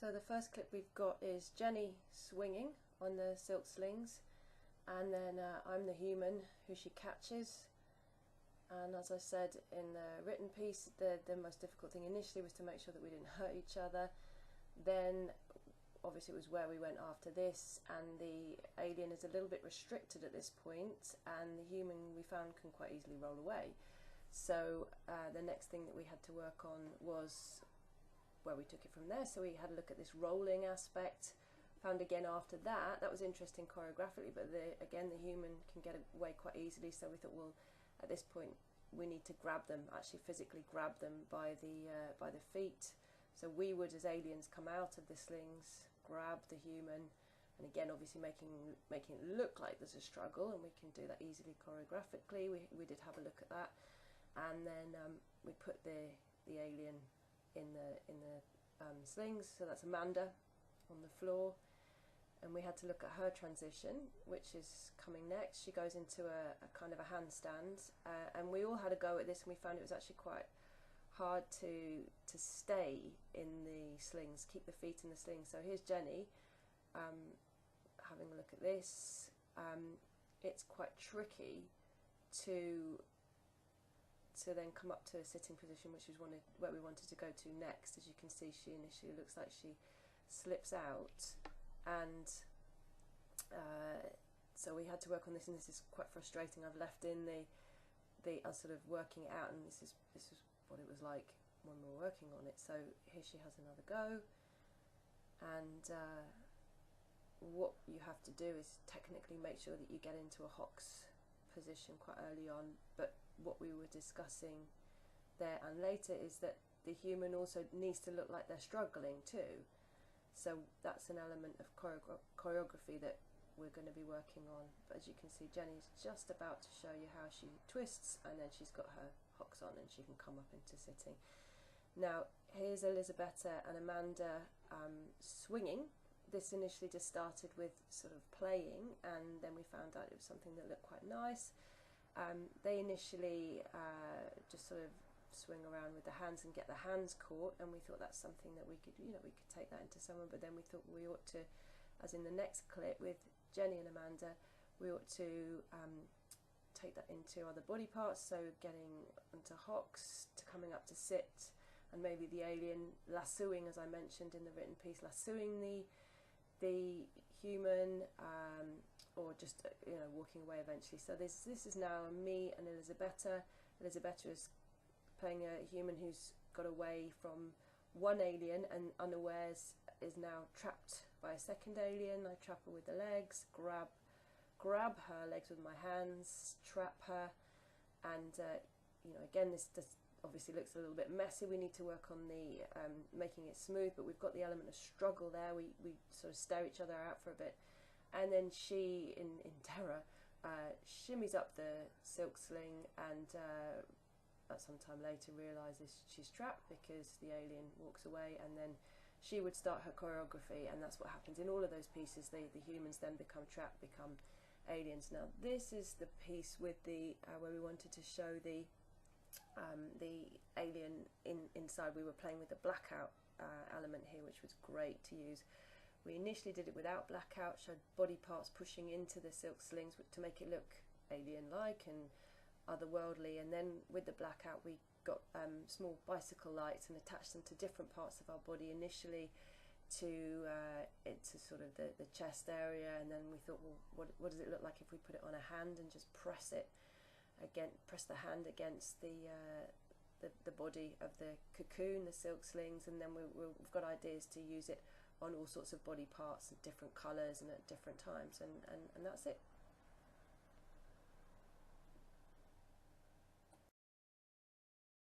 So the first clip we've got is Jenny swinging on the silk slings, and then I'm the human who she catches. And as I said in the written piece, the most difficult thing initially was to make sure that we didn't hurt each other. Then obviously it was where we went after this, and the alien is a little bit restricted at this point, and the human we found can quite easily roll away. So the next thing that we had to work on was where we took it from there. So we had a look at this rolling aspect. Found again after that, that was interesting choreographically, but again the human can get away quite easily, so we thought, well, at this point we need to grab them, actually physically grab them by the feet. So we would, as aliens, come out of the slings, grab the human, and again obviously making it look like there's a struggle, and we can do that easily choreographically. We did have a look at that, and then we put the alien in the slings. So that's Amanda on the floor, and we had to look at her transition, which is coming next. She goes into a kind of a handstand, and we all had a go at this, and we found it was actually quite hard to stay in the slings, keep the feet in the slings. So here's Jenny having a look at this. It's quite tricky to then come up to a sitting position, which is where we wanted to go to next. As you can see, she initially looks like she slips out, and so we had to work on this, and this is quite frustrating. I've left in the sort of working it out, and this is what it was like when we were working on it. So here she has another go, and what you have to do is technically make sure that you get into a Hox position quite early on. But what we were discussing there and later is that the human also needs to look like they're struggling too. So that's an element of choreography that we're going to be working on. But as you can see, Jenny's just about to show you how she twists, and then she's got her Hox on and she can come up into sitting. Now here's Elisabetta and Amanda swinging. This initially just started with sort of playing, and then we found out it was something that looked quite nice. They initially just sort of swing around with the hands and get the hands caught, and we thought that's something that we could take that into someone. But then we thought we ought to, as in the next clip with Jenny and Amanda, we ought to take that into other body parts, so getting into Hox, to coming up to sit, and maybe the alien lassoing, as I mentioned in the written piece, lassoing the human, or just walking away eventually. So this is now me and Elisabetta. Elisabetta is playing a human who's got away from one alien and unawares is now trapped by a second alien. I trap her with the legs, grab her legs with my hands, trap her, and again this obviously looks a little bit messy. We need to work on the making it smooth, but we've got the element of struggle there. We sort of stare each other out for a bit, and then she in terror shimmies up the silk sling, and sometime later realizes she's trapped because the alien walks away, and then she would start her choreography, and that's what happens in all of those pieces. The humans then become trapped, become aliens. Now this is the piece with the where we wanted to show the alien inside. We were playing with the blackout element here, which was great to use. We initially did it without blackout, showed body parts pushing into the silk slings to make it look alien-like and otherworldly, and then with the blackout we got small bicycle lights and attached them to different parts of our body, initially to sort of the chest area, and then we thought, well, what does it look like if we put it on a hand and just press the hand against the body of the cocoon, the silk slings, and then we've got ideas to use it on all sorts of body parts and different colours and at different times, and that's it.